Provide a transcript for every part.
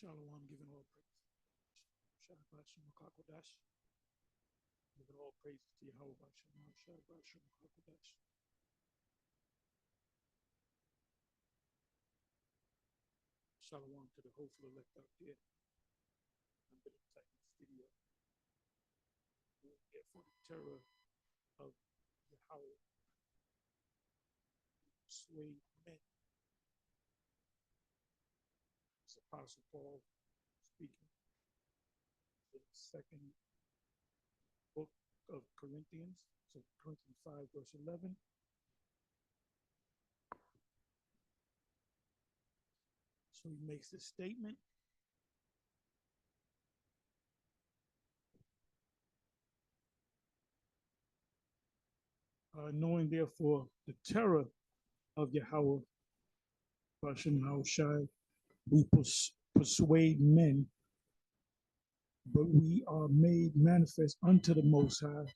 Shalom, giving all praise. Shabbat Shalom Kakodash. Giving all praise to Yahweh Shalom. Shabbat Shalom Kakodash. Shalom to the hopeful elect out there. I'm going to type this video. Here for the terror of Yahweh. Sway men. It's Apostle Paul speaking. The second book of Corinthians, so Corinthians 5, verse 11. So he makes this statement. Knowing therefore the terror of Yahweh, Bashem Haushai, we persuade men, but we are made manifest unto the Most High,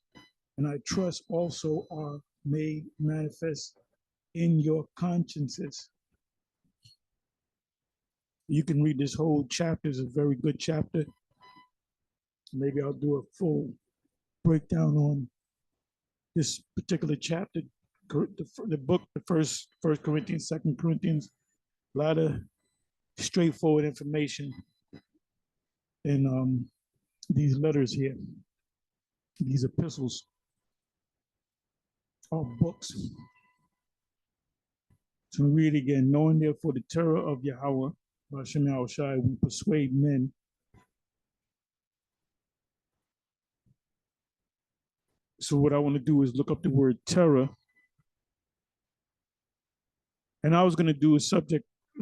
and I trust also are made manifest in your consciences. You can read this whole chapter. It's a very good chapter. Maybe I'll do a full breakdown on this particular chapter. The book, the First Corinthians, Second Corinthians, a lot of straightforward information in these letters here, these epistles, or books. So read again. Knowing therefore the terror of Yahweh, Bashem Yahushai, we persuade men. So what I want to do is look up the word terror. And I was going to do a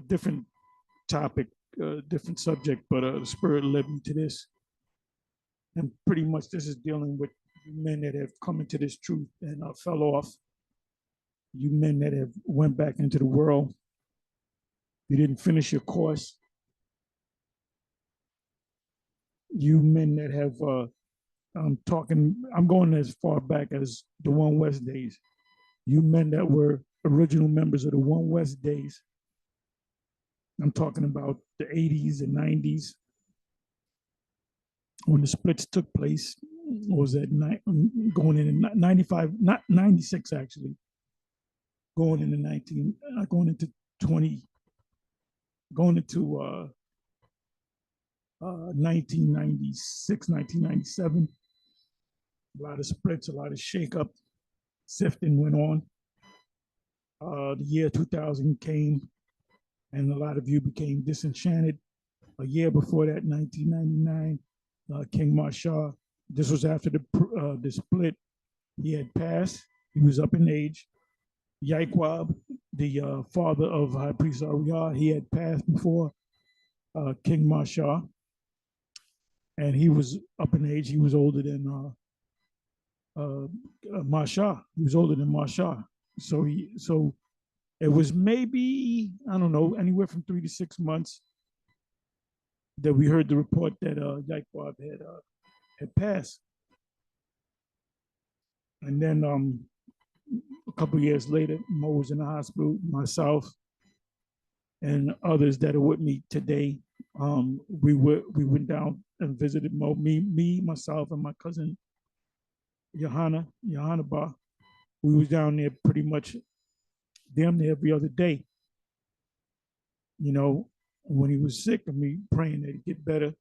different topic, different subject, but the Spirit led me to this. And pretty much this is dealing with men that have come into this truth and fell off. You men that have went back into the world. You didn't finish your course. You men that have, I'm going as far back as the One West days. You men that were original members of the One West days. I'm talking about the 80s and 90s when the splits took place. Was that going in 95, not 96 actually, going into 1996, 1997. A lot of splits, a lot of shakeup, sifting went on. The year 2000 came, and a lot of you became disenchanted. A year before that, 1999, King Marshall, this was after the split. He had passed. He was up in age. Yaikwab, the father of High Priest Ariah, he had passed before King Marshall, and he was up in age. He was older than Marshall. He was older than Marshall. So it was maybe, I don't know, anywhere from 3 to 6 months that we heard the report that Yaikwab had passed. And then a couple of years later, Mo was in the hospital, myself, and others that are with me today. We went down and visited Mo, me, myself, and my cousin Johanna Ba. We was down there pretty much damn near every other day. You know, when he was sick, and me praying that he'd get better.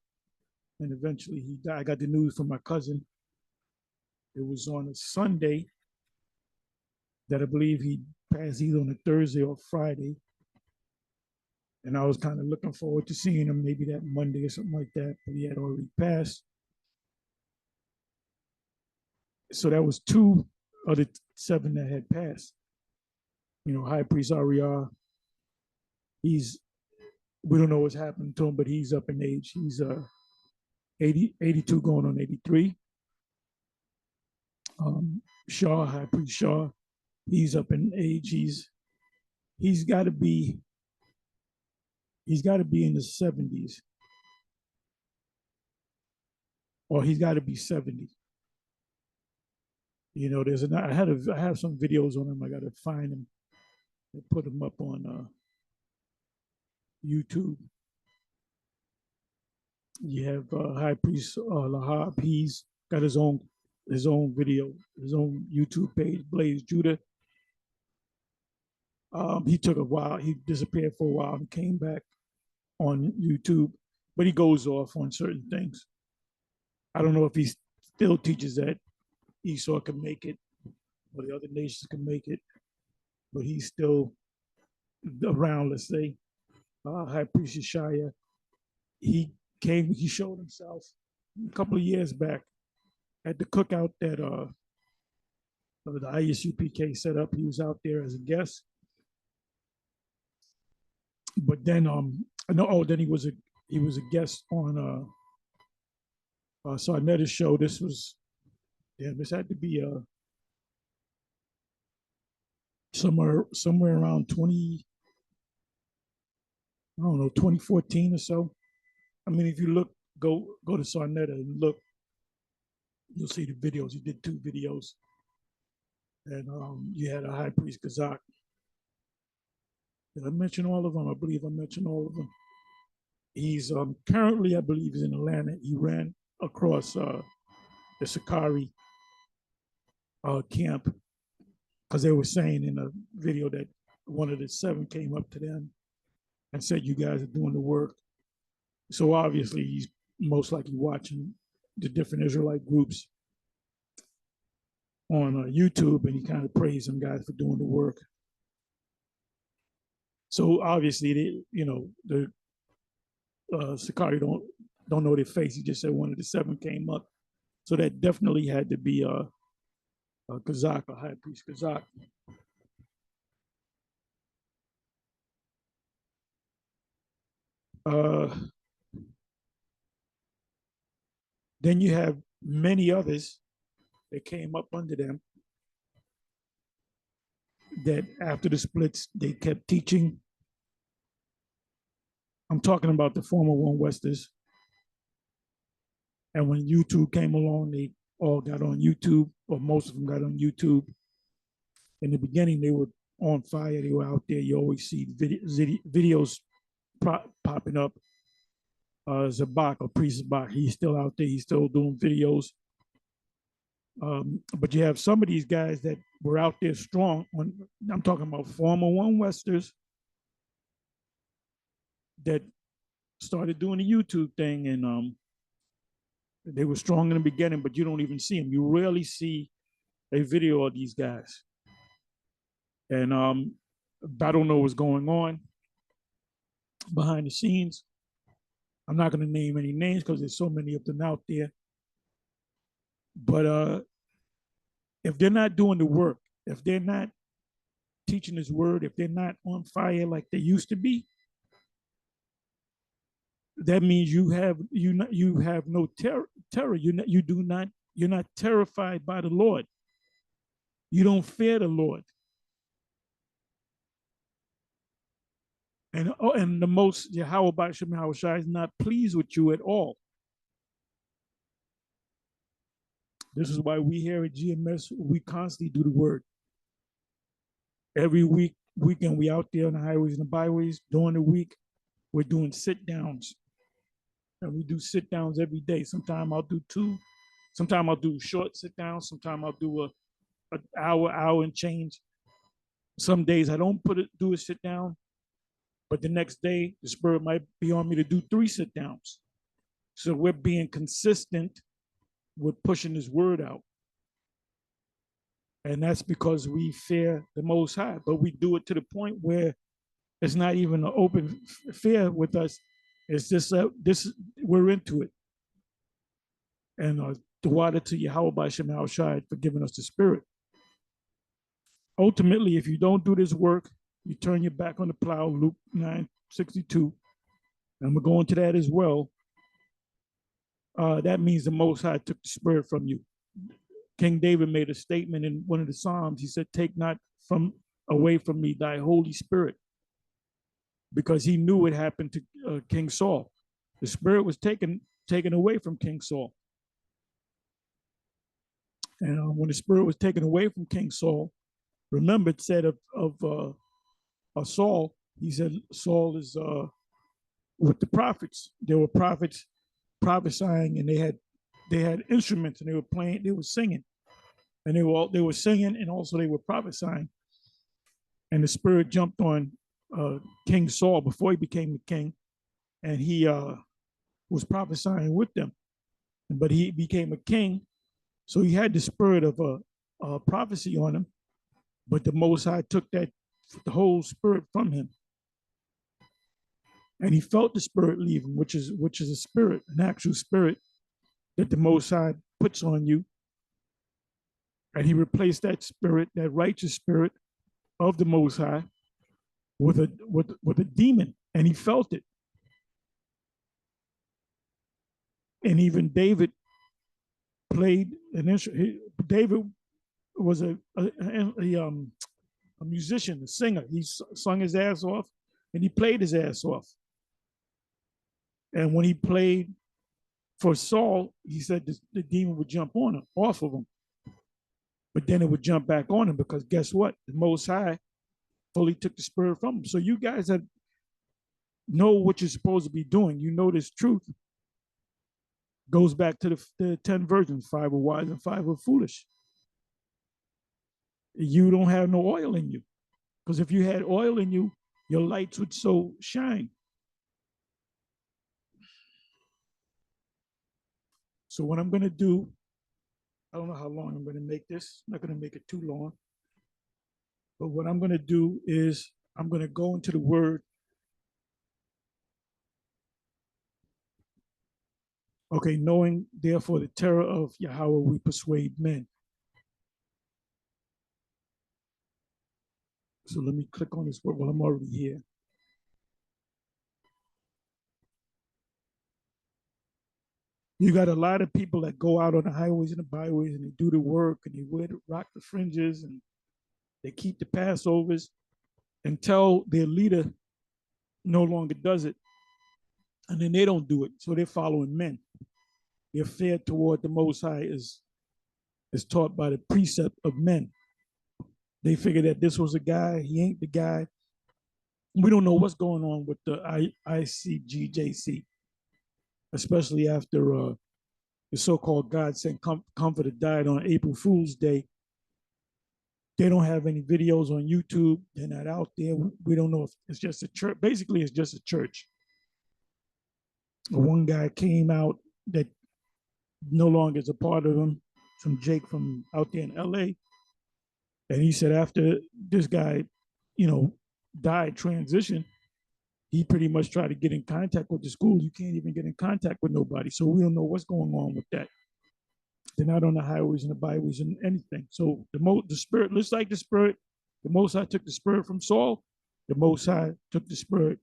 And eventually he died. I got the news from my cousin. It was on a Sunday that I believe he passed, either on a Thursday or Friday. And I was kind of looking forward to seeing him maybe that Monday or something like that, but he had already passed. So that was 2 of the 7 that had passed. You know, High Priest Ariah, we don't know what's happened to him, but he's up in age. He's 82 going on 83. Shaw, High Priest Shaw, he's up in age. He's got to be in the 70s, or he's got to be 70. You know, I have some videos on him. I got to find him and put him up on YouTube. You have High Priest Lahab. He's got his own video, his own YouTube page, Blaze Judah. He took a while. He disappeared for a while and came back on YouTube, but he goes off on certain things. I don't know if he still teaches that Esau can make it or the other nations can make it, but he's still around, let's say. High Priest Yeshaya, he showed himself a couple of years back at the cookout that the ISUPK set up. He was out there as a guest, but then no, oh, then he was a guest on Sarnetta's show. This had to be somewhere around 2014 or so. I mean, if you look, go to Sarnetta and look, you'll see the videos. He did 2 videos, and you had a High Priest Kazak. Did I mention all of them? I believe I mentioned all of them. He's currently, I believe, is in Atlanta. He ran across the Sakari camp because they were saying in a video that one of the 7 came up to them and said, "You guys are doing the work." So obviously, he's most likely watching the different Israelite groups on YouTube, and he kind of praised them guys for doing the work. So obviously, the Sakari don't know their face. He just said one of the 7 came up, so that definitely had to be a Kazak, a High Priest Kazak. Then you have many others that came up under them that after the splits, they kept teaching. I'm talking about the former One Westers. And when YouTube came along, they all got on YouTube, or most of them got on YouTube. In the beginning, they were on fire. They were out there. You always see videos popping up. Zabak or Priest Zabak, he's still out there. He's still doing videos. But you have some of these guys that were out there strong. I'm talking about former One Westers that started doing the YouTube thing, and they were strong in the beginning, but you don't even see them. You rarely see a video of these guys. And I don't know what's going on behind the scenes. I'm not going to name any names because there's so many of them out there. But if they're not doing the work, if they're not teaching His word, if they're not on fire like they used to be, that means you have no terror. You're not terrified by the Lord. You don't fear the Lord. And the most Yahweh Shem Shai is not pleased with you at all. This is why we here at GMS, we constantly do the word. Every weekend, we out there on the highways and the byways. During the week, we're doing sit downs. And we do sit downs every day. Sometimes I'll do 2. Sometimes I'll do short sit downs. Sometimes I'll do an hour and change. Some days I don't do a sit down, but the next day the Spirit might be on me to do 3 sit downs. So we're being consistent with pushing His word out. And that's because we fear the Most High, but we do it to the point where it's not even an open fear with us. It's just we're into it. And the water to Yahweh Shem Shai for giving us the Spirit. Ultimately, if you don't do this work, you turn your back on the plow, Luke 9:62. And we're going to that as well. That means the Most High took the Spirit from you. King David made a statement in one of the Psalms. He said, "Take not away from me thy Holy Spirit," because he knew what happened to King Saul. The Spirit was taken away from King Saul. And when the Spirit was taken away from King Saul, remember it said of Saul, he said Saul is with the prophets. There were prophets prophesying, and they had instruments, and they were playing, they were singing, and they were singing, and also they were prophesying. And the spirit jumped on King Saul before he became the king, and he was prophesying with them. But he became a king, so he had the spirit of a prophecy on him. But the Most High took the whole spirit from him, and he felt the spirit leave him, which is a spirit, an actual spirit that the Most High puts on you. And he replaced that spirit, that righteous spirit of the Most High, with a demon, and he felt it. And even David played an instrument. David was a musician, a singer. He sung his ass off, and he played his ass off. And when he played for Saul, he said the demon would jump on him, off of him. But then it would jump back on him, because guess what? The Most High fully took the spirit from him. So you guys that know what you're supposed to be doing, you know this truth, goes back to the 10 virgins, 5 were wise and 5 were foolish. You don't have no oil in you, because if you had oil in you, your lights would so shine. So what I'm going to do, I don't know how long I'm going to make this. I'm not going to make it too long. But what I'm going to do is I'm going to go into the word. Okay, knowing therefore the terror of Yahweh, we persuade men. So let me click on this word. Well, I'm already here. You got a lot of people that go out on the highways and the byways, and they do the work, and they rock the fringes, and they keep the Passovers until their leader no longer does it. And then they don't do it. So they're following men. Their fear toward the Most High is taught by the precept of men. They figure that this was a guy, he ain't the guy. We don't know what's going on with the ICGJC, especially after the so-called God sent comforter died on April Fool's Day. They don't have any videos on YouTube. They're not out there. We don't know if it's just a church. Basically, it's just a church. One guy came out that no longer is a part of them, some Jake from out there in LA. And he said after this guy, died, transitioned, he pretty much tried to get in contact with the school. You can't even get in contact with nobody. So we don't know what's going on with that. They're not on the highways and the byways and anything. So the spirit looks like the spirit. The Most High took the spirit from Saul. The Most High took the spirit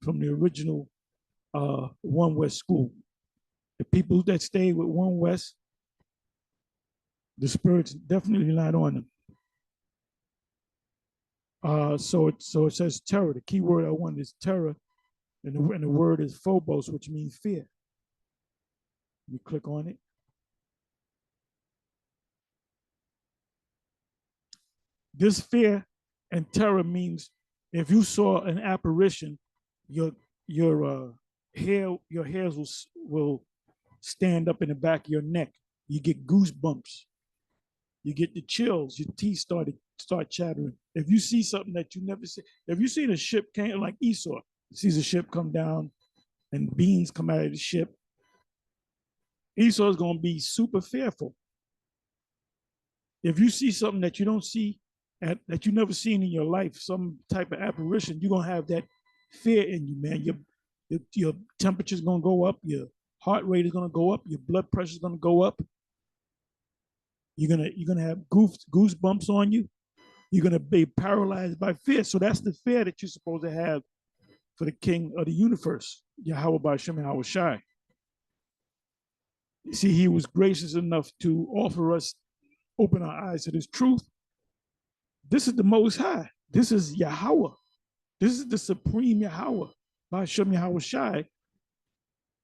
from the original One West school. The people that stay with One West, the spirit's definitely not on them. So it says terror. The key word I want is terror, and the word is phobos, which means fear. You click on it. This fear and terror means if you saw an apparition, your hairs will stand up in the back of your neck. You get goosebumps. You get the chills. Your teeth start chattering. If you see something that you never see, if you see a ship came like Esau, sees a ship come down and beans come out of the ship, Esau is going to be super fearful. If you see something that you don't see, that you never seen in your life, some type of apparition, you're going to have that fear in you, man. Your temperature is going to go up. Your heart rate is going to go up. Your blood pressure is going to go up. You're gonna have goosebumps on you. You're gonna be paralyzed by fear. So that's the fear that you're supposed to have for the King of the universe, Yahweh B'Shem Yahweh Shai. See, he was gracious enough to offer us, open our eyes to this truth. This is the Most High. This is Yahweh. This is the supreme Yahweh B'Shem Yahweh Shai,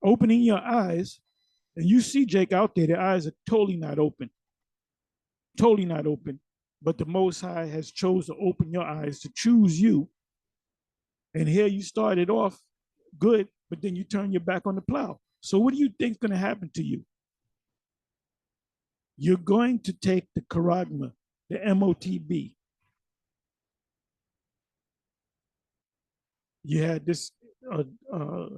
opening your eyes. And you see Jake out there, their eyes are totally not open. Totally not open. But the Most High has chose to open your eyes, to choose you. And here you started off good, but then you turn your back on the plow. So what do you think is going to happen to you? You're going to take the charagma, the MOTB. You had this uh, uh,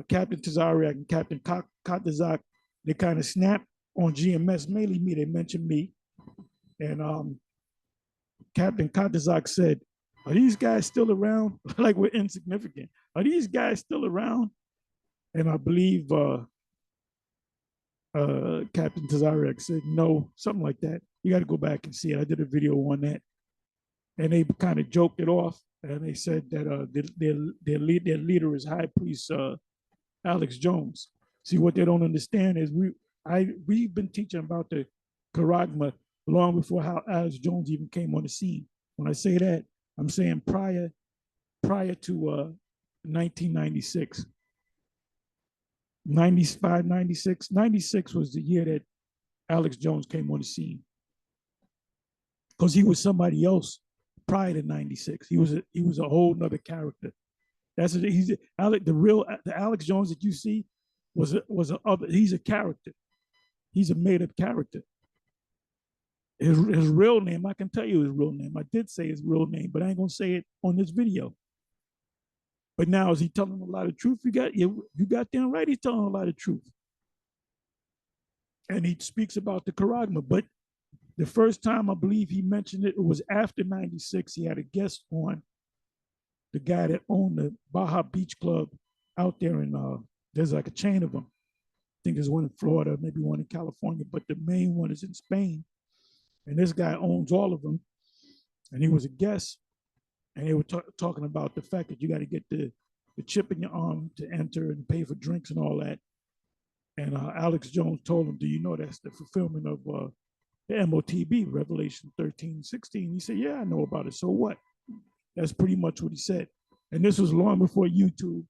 Captain Tazariak and Captain Katazak. They kind of snapped on GMS, mainly me. They mentioned me. And Captain Katazak said, are these guys still around? Like we're insignificant. Are these guys still around? And I believe Captain Tazariak said, no, something like that. You got to go back and see it. I did a video on that. And they kind of joked it off. And they said that their leader is High Priest Alex Jones. See, what they don't understand is we've been teaching about the charagma long before how Alex Jones even came on the scene. When I say that, I'm saying prior to 1996. 95, 96. 96 was the year that Alex Jones came on the scene. Because he was somebody else prior to 96. He was a whole nother character. He's the Alex Jones that you see he's a character. He's a made up character. His real name, I can tell you his real name. I did say his real name, but I ain't gonna say it on this video. But now, is he telling a lot of truth? You got damn right. He's telling a lot of truth, and he speaks about the charagma. But the first time I believe he mentioned it, it was after '96. He had a guest on, the guy that owned the Baja Beach Club out there in there's like a chain of them. I think there's one in Florida, maybe one in California, but the main one is in Spain. And this guy owns all of them. And he was a guest. And they were talking about the fact that you got to get the chip in your arm to enter and pay for drinks and all that. And Alex Jones told him, do you know that's the fulfillment of the MOTB, Revelation 13:16? He said, yeah, I know about it. So what? That's pretty much what he said. And this was long before YouTube.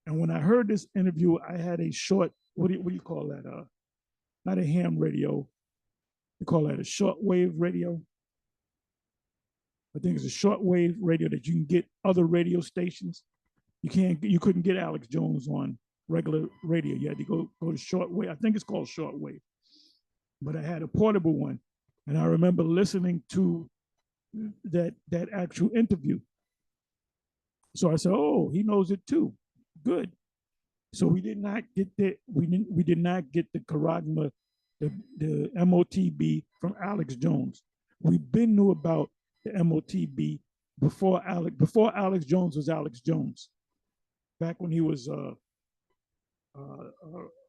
And when I heard this interview, I had a short, what do you call that? Not a ham radio. You call that a shortwave radio. I think it's a shortwave radio that you can get other radio stations. You couldn't get Alex Jones on regular radio. You had to go to shortwave. I think it's called shortwave. But I had a portable one. And I remember listening to that actual interview. So I said, oh, he knows it too. Good. So we did not get the charagma, the MOTB from Alex Jones. We've been knew about the MOTB before Alex Jones was Alex Jones. Back when he was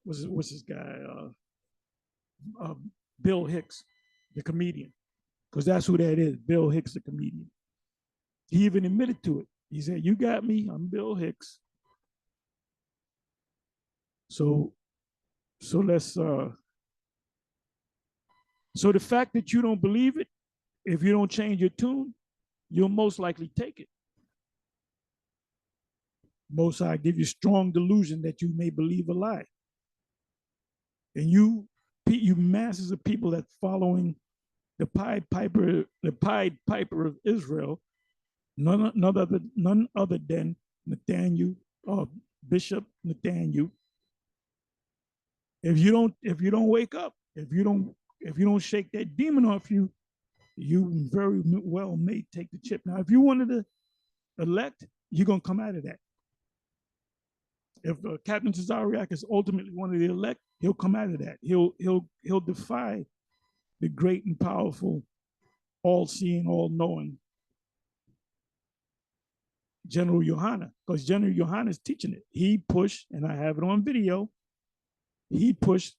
what's his guy? Bill Hicks, the comedian. Because that's who that is, Bill Hicks, the comedian. He even admitted to it. He said, you got me, I'm Bill Hicks. So let's so the fact that you don't believe it, if you don't change your tune, you'll most likely take it. Most High give you strong delusion that you may believe a lie. And you masses of people that following the Pied Piper of Israel, none other than Nathaniel, Bishop Nathaniel. If you don't wake up, if you don't shake that demon off you, you very well may take the chip. Now, if you wanted to elect, you're gonna come out of that. If Captain Tazariak is ultimately one of the elect, he'll come out of that. He'll defy the great and powerful, all-seeing, all-knowing General Yohana, because General Yohana is teaching it. He pushed, and I have it on video. He pushed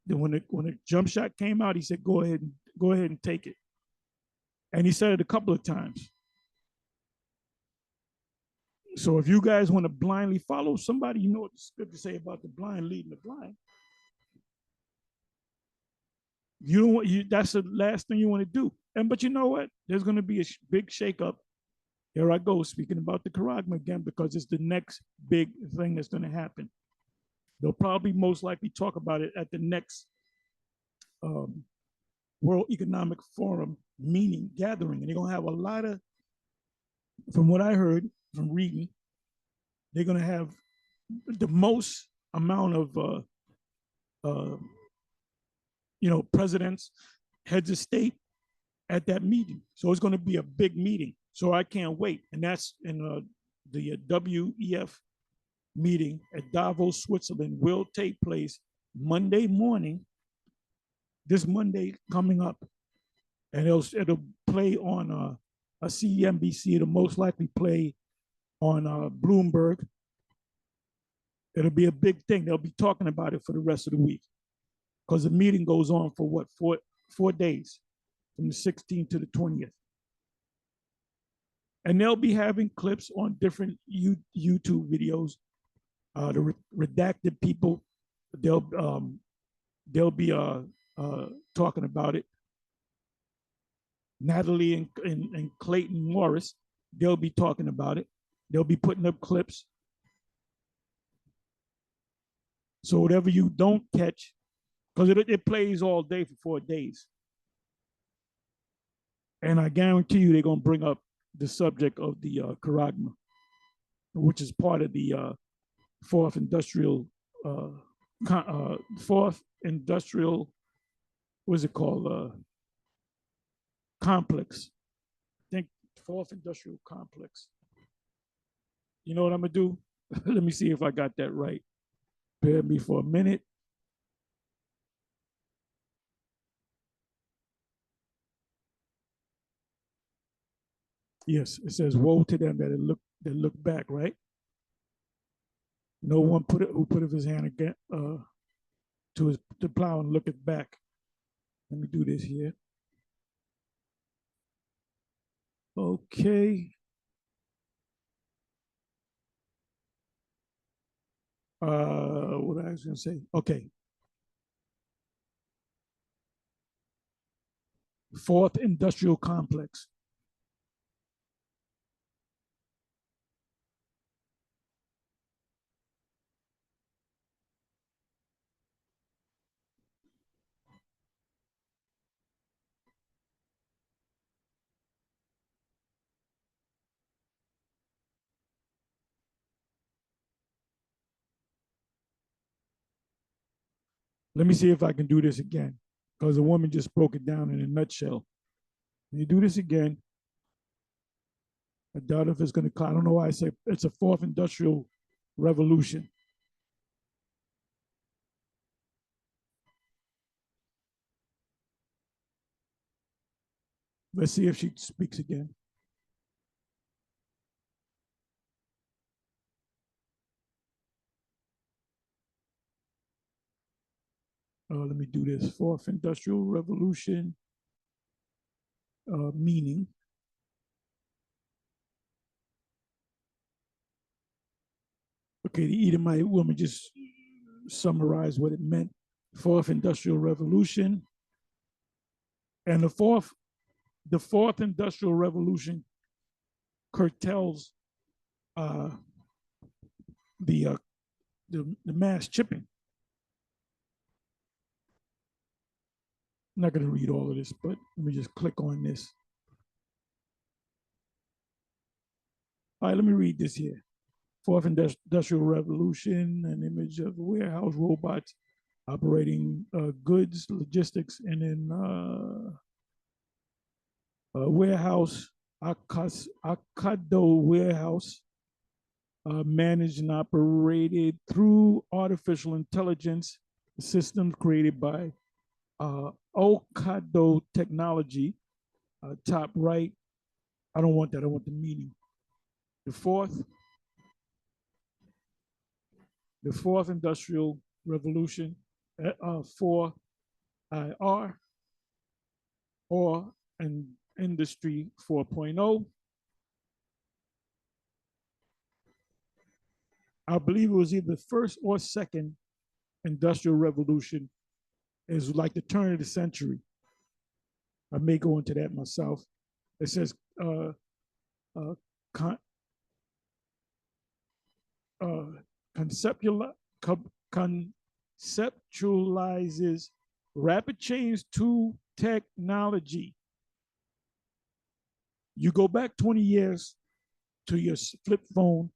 when the jump shot came out. He said, "Go ahead and take it," and he said it a couple of times. So if you guys want to blindly follow somebody, you know what the scripture say about the blind leading the blind. You don't want that's the last thing you want to do. But you know what? There's going to be a big shakeup. Here I go speaking about the charagma again, because it's the next big thing that's going to happen. They'll probably most likely talk about it at the next World Economic Forum gathering, and they're going to have a lot of, from what I heard from reading, they're going to have the most amount of uh, presidents, heads of state at that meeting. So it's going to be a big meeting. So I can't wait. And that's in the WEF meeting at Davos, Switzerland will take place Monday morning, this Monday coming up. And it'll play on a CNBC. It'll most likely play on Bloomberg. It'll be a big thing. They'll be talking about it for the rest of the week because the meeting goes on for what, 4 days, from the 16th to the 20th. And they'll be having clips on different YouTube videos. The redacted people, they'll be talking about it. Natalie and Clayton Morris, they'll be talking about it. They'll be putting up clips. So whatever you don't catch, because it plays all day for 4 days. And I guarantee you they're going to bring up the subject of the charagma, which is part of the fourth industrial, what's it called? Complex. I think fourth industrial complex. You know what I'm going to do? Let me see if I got that right. Bear me for a minute. Yes, it says, woe to them that look back, right? No one who put his hand again to the plow and look it back. Let me do this here. Okay. What I was gonna say. Okay. Fourth industrial complex. Let me see if I can do this again, because the woman just broke it down in a nutshell. When you do this again, I doubt if it's going to. I don't know why I say it's a fourth industrial revolution. Let's see if she speaks again. Let me do this. Fourth industrial revolution meaning. Okay, the Edomite woman just summarized what it meant. Fourth industrial revolution. And the fourth industrial revolution curtails uh, the, the mass chipping. I'm not going to read all of this, but let me just click on this. All right, let me read this here. Fourth industrial revolution, an image of warehouse robots operating goods, logistics, and in warehouse, Akado warehouse, managed and operated through artificial intelligence systems created by Okado technology. Top right. I don't want that. I want the meaning. The fourth industrial revolution, 4IR, or an industry 4.0. I believe it was either the first or second industrial revolution. Is like the turn of the century. I may go into that myself. It says uh, conceptualizes rapid change to technology. You go back 20 years to your flip phone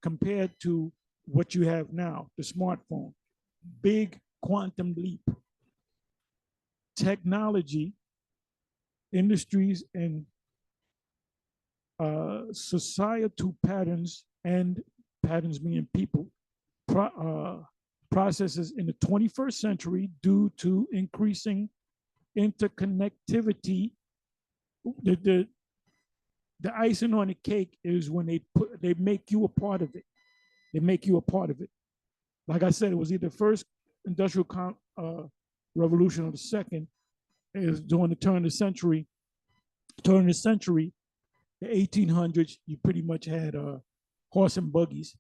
compared to what you have now, the smartphone. Big quantum leap. Technology, industries, and societal patterns, and patterns meaning people, pro, processes in the 21st century due to increasing interconnectivity. The, the, the icing on the cake is when they make you a part of it. They make you a part of it. Like I said, it was either the first industrial revolution or the second. Is during the turn of the century. Turn of the century, the 1800s, you pretty much had horse and buggies.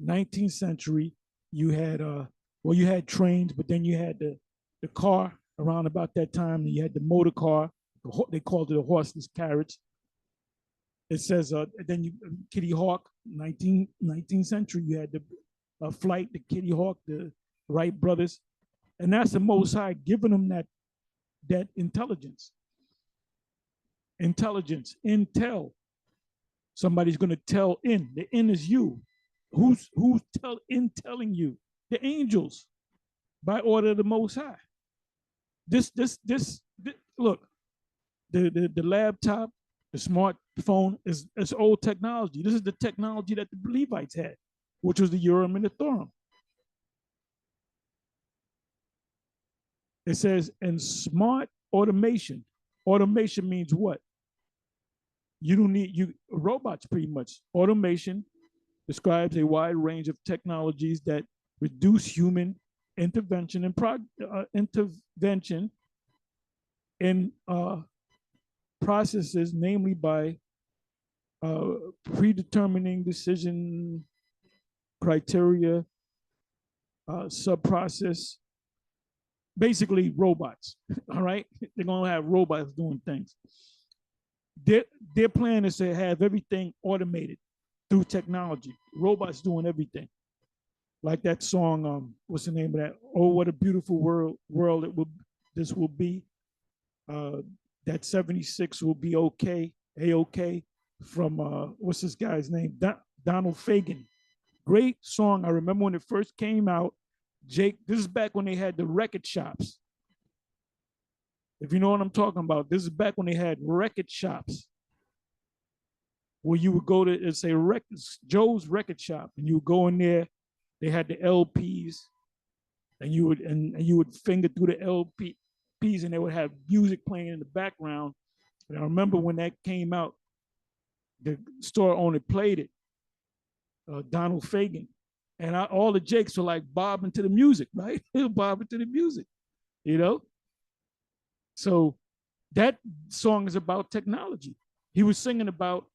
19th century, you had well, you had trains, but then you had the car around about that time. You had the motor car. They called it a horseless carriage. It says then you Kitty Hawk. 19th century, you had the flight, the Kitty Hawk, the Wright brothers, and that's the Most High giving them that intelligence. Intelligence, intel. Somebody's going to tell in. The in is you. Who's telling you? The angels, by order of the Most High. This look, the laptop, the smartphone is old technology. This is the technology that the Levites had, which was the Urim and the Thummim. It says, and smart automation. Automation means what? You don't need robots pretty much. Automation describes a wide range of technologies that reduce human intervention and intervention in processes, namely by predetermining decision criteria, sub-process, basically robots. All right, they're going to have robots doing things. Their plan is to have everything automated through technology. Robots doing everything. Like that song, what's the name of that? Oh, what a beautiful world this will be. That 76 will be okay, A-OK, from what's this guy's name? Donald Fagen. Great song. I remember when it first came out. Jake, this is back when they had the record shops. If you know what I'm talking about, this is back when they had record shops where you would go to, and say, Joe's Record Shop, and you would go in there. They had the LPs, and you would finger through the LPs, and they would have music playing in the background. And I remember when that came out, the store owner played it, Donald Fagen, and all the Jakes were like bobbing to the music, right? They were bobbing to the music, you know. So that song is about technology. He was singing about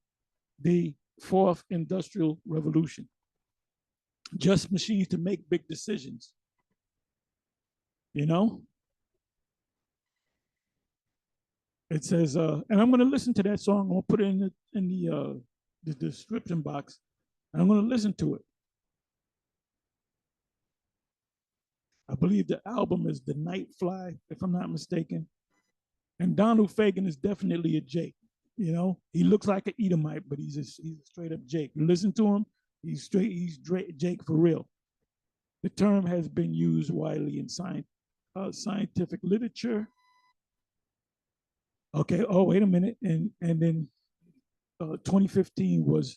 the fourth industrial revolution. Just machines to make big decisions. You know? It says, and I'm going to listen to that song. I'm going to put it in the description box, and I'm going to listen to it. I believe the album is The Night Fly, if I'm not mistaken. And Donald Fagen is definitely a Jake. You know, he looks like an Edomite, but he's a straight up Jake. You listen to him, he's Jake for real. The term has been used widely in scientific literature. Okay, oh, wait a minute. And then 2015 was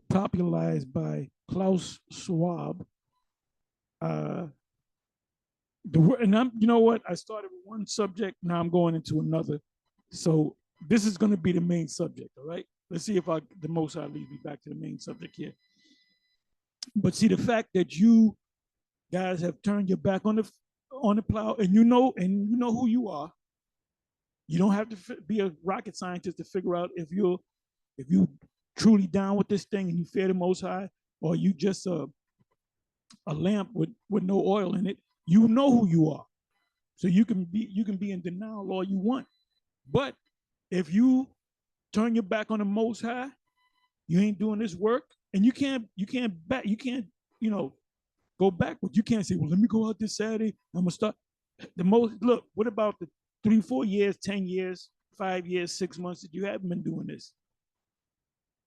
popularized by Klaus Schwab. You know what? I started with one subject, now I'm going into another. So this is going to be the main subject, all right? Let's see if the Most High leads me back to the main subject here. But see, the fact that you guys have turned your back on the plow, and you know who you are. You don't have to be a rocket scientist to figure out if you truly down with this thing and you fear the Most High, or you just a lamp with no oil in it. You know who you are, so you can be in denial all you want. But if you turn your back on the Most High, you ain't doing this work, and you can't go backwards. You can't say, well, let me go out this Saturday. I'm gonna start. Look. What about the 3, 4 years, 10 years, 5 years, 6 months that you haven't been doing this?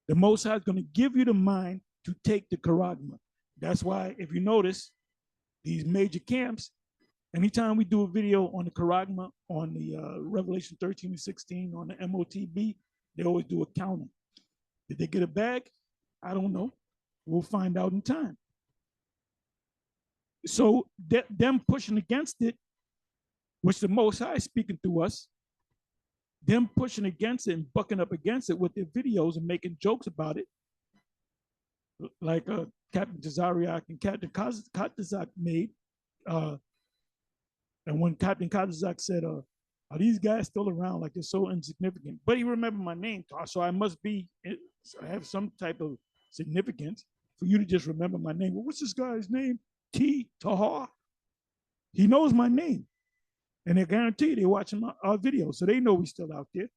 The Most High is going to give you the mind to take the charagma. That's why, if you notice, these major camps, anytime we do a video on the Charagma, on the Revelation 13 and 16, on the MOTB, they always do a counting. Did they get a bag? I don't know. We'll find out in time. So them pushing against it, which the Most High is speaking through us, them pushing against it and bucking up against it with their videos and making jokes about it, like Captain Tazariak and Captain Katazak made. Uh, and when Captain Katazak said, are these guys still around? Like, they're so insignificant. But he remembered my name, so I must be, I have some type of significance for you to just remember my name. Well, what's this guy's name? T. Tahar. He knows my name. And I guarantee they're watching our videos, so they know we're still out there.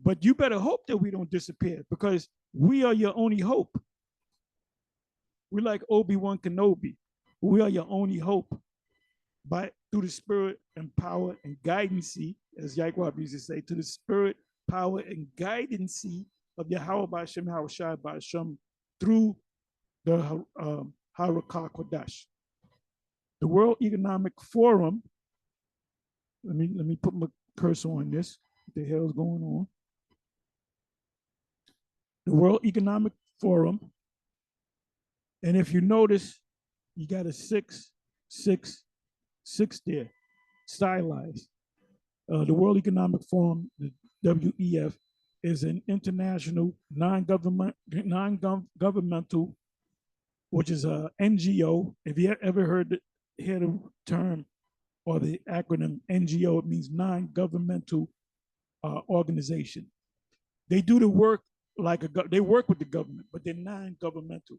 But you better hope that we don't disappear, because we are your only hope. We're like Obi-Wan Kenobi. We are your only hope. By through the spirit and power and guidance, as Yaquab used to say, to the spirit, power, and guidance of Yahweh B'Hashem, Hawashai B'Hashem, through the Harakah Kodash. The World Economic Forum, let me put my cursor on this. What the hell is going on? The World Economic Forum, and if you notice, you got a 666 there, stylized. The World Economic Forum, the WEF, is an international non-governmental, which is a NGO. If you ever heard the term or the acronym NGO, it means non-governmental organization. They do the work like they work with the government, but they're non-governmental.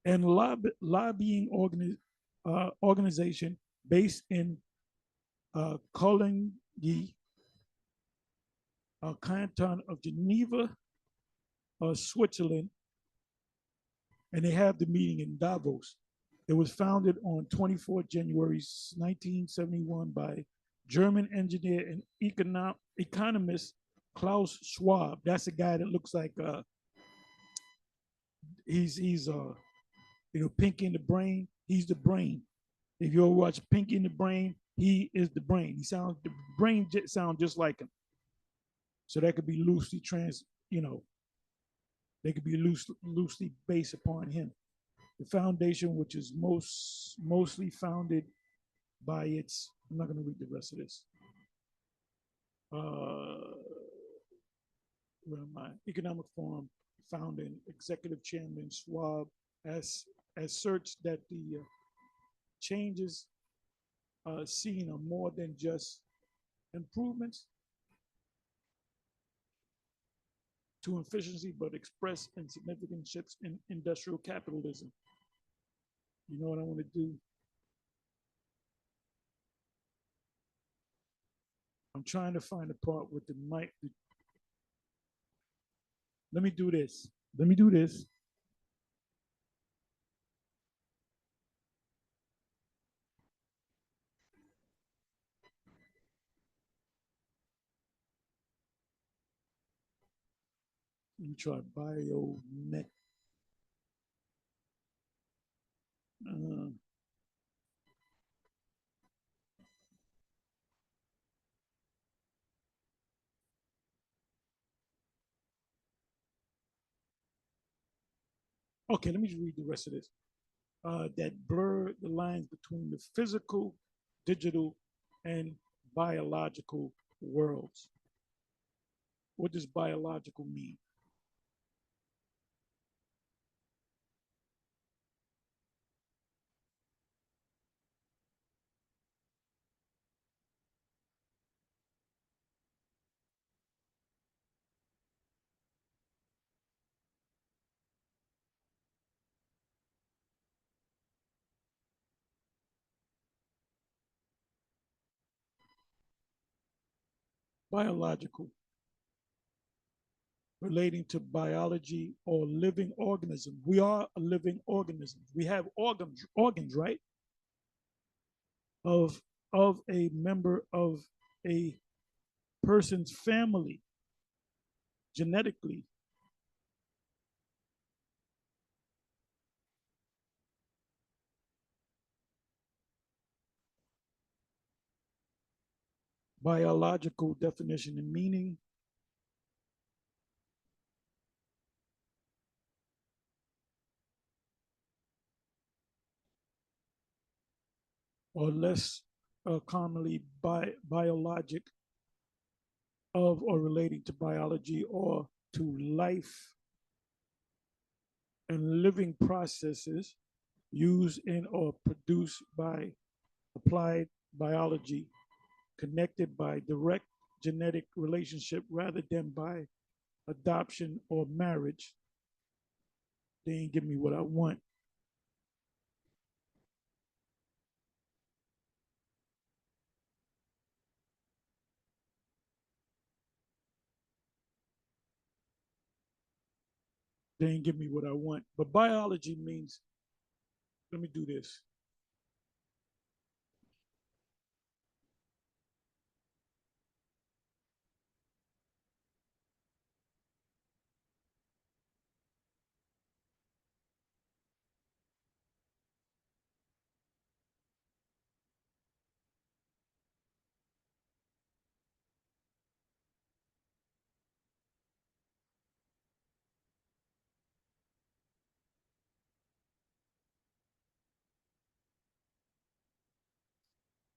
And lobbying organization based in Coligny, canton of Geneva, Switzerland, and they have the meeting in Davos. It was founded on 24 January 1971 by German engineer and economist Klaus Schwab. That's a guy that looks like he's Pinky in the Brain. He's the brain. If you ever watch Pinky in the Brain, he is the brain. The brain sounds just like him. So that could be loosely they could be loosely based upon him. The foundation, which is mostly founded by its, I'm not going to read the rest of this. Where am I? Economic Forum, founding executive chairman Schwab asserts that the changes seen are more than just improvements to efficiency, but express in significant shifts in industrial capitalism. You know what I want to do? I'm trying to find a part with the mic. Let me do this. Let me try biomet. Okay, let me just read the rest of this. That blur the lines between the physical, digital, and biological worlds. What does biological mean? Biological, relating to biology or living organism. We are a living organism. We have organs, right? Of a member of a person's family genetically. biological definition and meaning, or less commonly biologic of or relating to biology or to life and living processes used in or produced by applied biology, connected by direct genetic relationship rather than by adoption or marriage. They ain't give me what I want. They ain't give me what I want. But biology means, let me do this.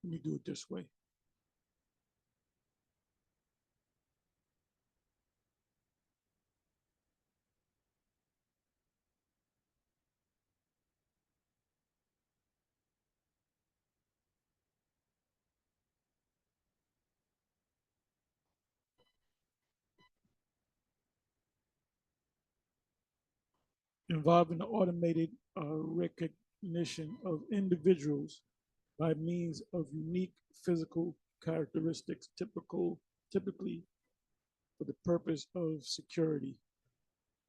Let me do it this way. Involving the automated recognition of individuals by means of unique physical characteristics typically for the purpose of security,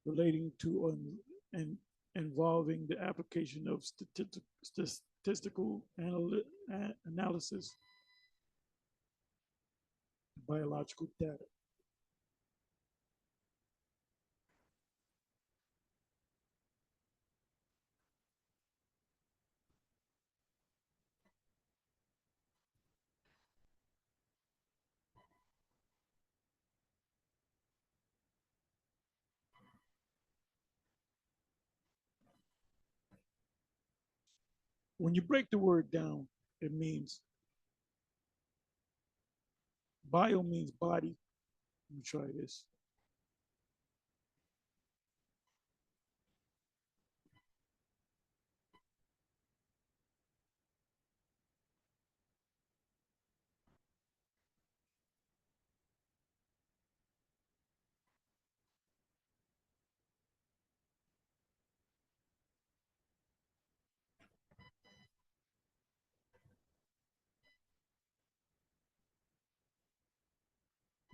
relating to and involving the application of statistical analysis, biological data. When you break the word down, it means bio means body. Let me try this.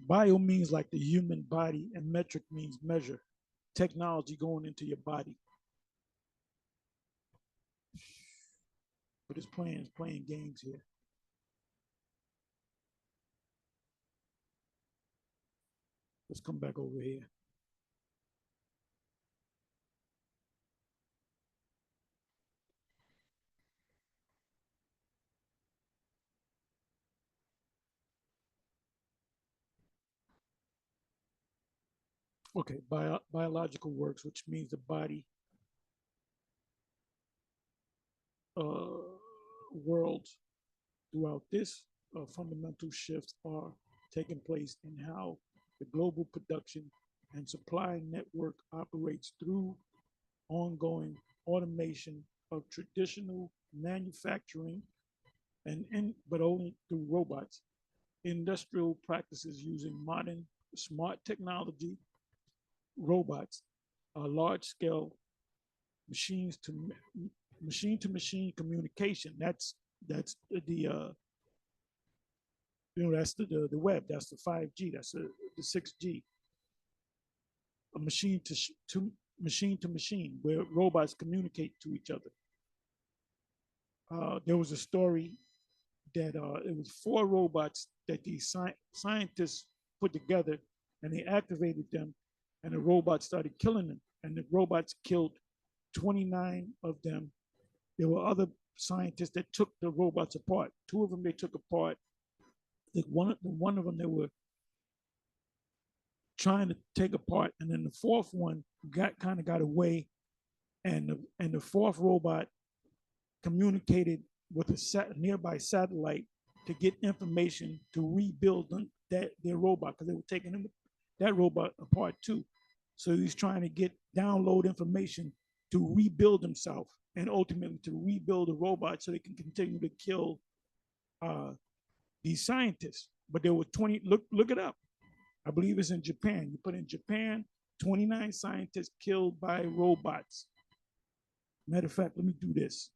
Bio means like the human body, and metric means measure. Technology going into your body. But it's playing games here. Let's come back over here. Okay, biological works, which means the body uh, world throughout this fundamental shifts are taking place in how the global production and supply network operates through ongoing automation of traditional manufacturing but only through robots, industrial practices using modern smart technology, robots, large scale machines to machine communication. That's that's the web. That's the 5G. That's the 6G. A machine to machine where robots communicate to each other. There was a story that it was four robots that these scientists put together, and they activated them, and the robots started killing them, and the robots killed 29 of them. There were other scientists that took the robots apart. Two of them they took apart, one of them they were trying to take apart, and then the fourth one got away, and the fourth robot communicated with a nearby satellite to get information to rebuild their robot, because they were taking that robot apart too. So he's trying to download information to rebuild himself and ultimately to rebuild the robot so they can continue to kill these scientists. But there were 20. Look it up. I believe it's in Japan. You put in Japan, 29 scientists killed by robots. Matter of fact, let me do this.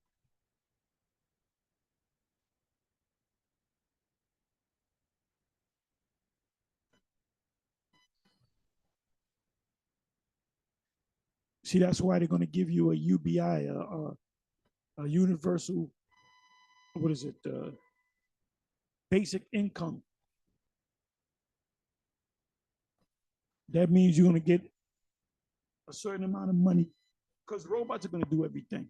See, that's why they're going to give you a UBI, a universal, what is it, basic income. That means you're going to get a certain amount of money, because robots are going to do everything.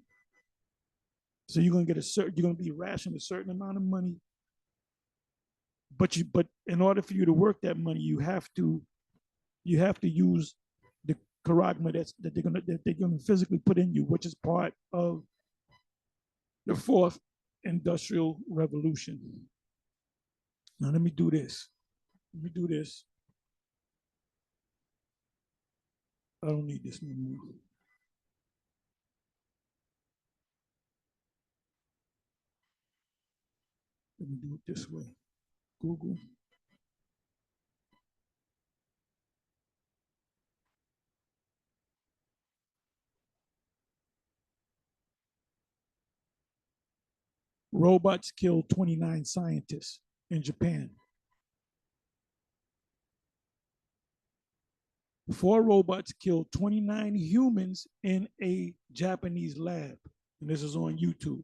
So you're going to get you're going to be rationed a certain amount of money. But in order for you to work that money, you have to use the charagma that they're gonna physically put in you, which is part of the fourth industrial revolution. Now let me do this. I don't need this anymore. Let me do it this way. Google. Robots killed 29 scientists in Japan. 4 robots killed 29 humans in a Japanese lab. And this is on YouTube.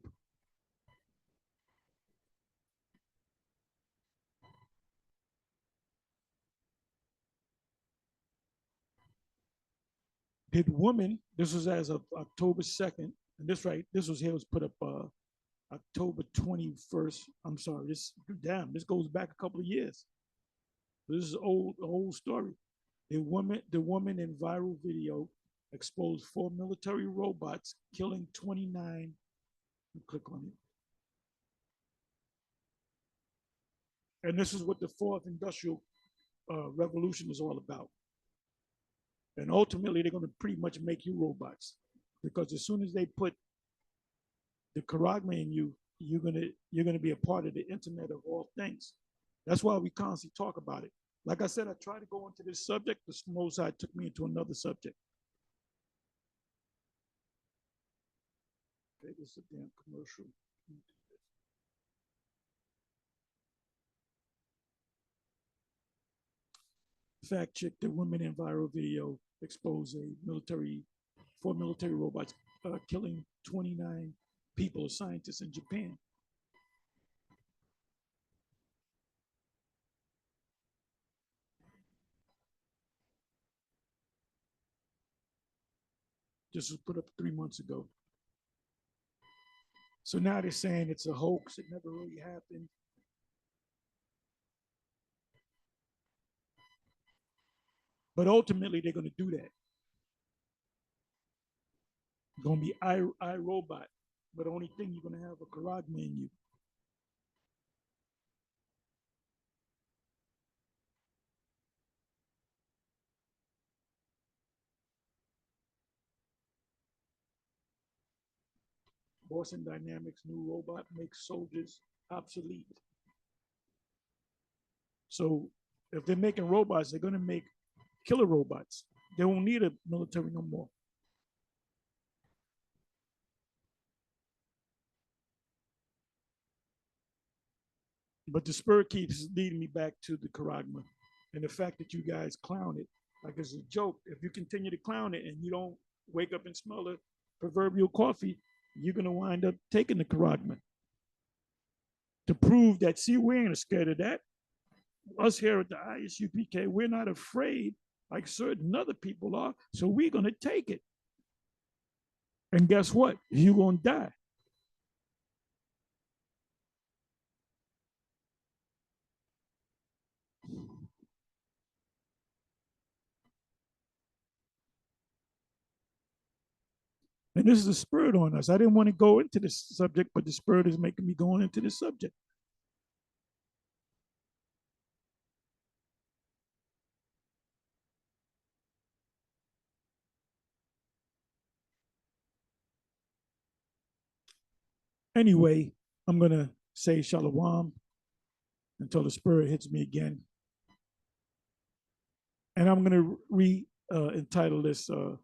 Did women, this was as of October 2nd, and this was put up October 21st. I'm sorry, this goes back a couple of years. This is old story. The woman in viral video exposed 4 military robots killing 29. Click on it. And this is what the fourth industrial revolution is all about. And ultimately, they're going to pretty much make you robots, because as soon as they put the charagma in you, you're gonna be a part of the Internet of all things. That's why we constantly talk about it. Like I said, I tried to go into this subject, but Mozart took me into another subject. Okay, this is a damn commercial. Fact check the women in viral video expose 4 military robots killing 29 people, scientists in Japan. This was put up 3 months ago. So now they're saying it's a hoax. It never really happened. But ultimately, they're going to do that. It's going to be iRobot, but the only thing you're going to have a charagma in you. Boston Dynamics' new robot makes soldiers obsolete. So if they're making robots, they're going to make killer robots. They won't need a military no more. But the spur keeps leading me back to the charagma and the fact that you guys clown it like it's a joke. If you continue to clown it and you don't wake up and smell the proverbial coffee, you're going to wind up taking the charagma to prove that, see, we ain't scared of that. Us here at the ISUPK, we're not afraid like certain other people are, so we're going to take it. And guess what? You're going to die. And this is a spirit on us. I didn't want to go into this subject, but the spirit is making me go into this subject. Anyway, I'm going to say shalom until the spirit hits me again. And I'm going to entitle this The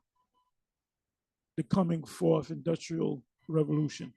Coming Fourth Industrial Revolution.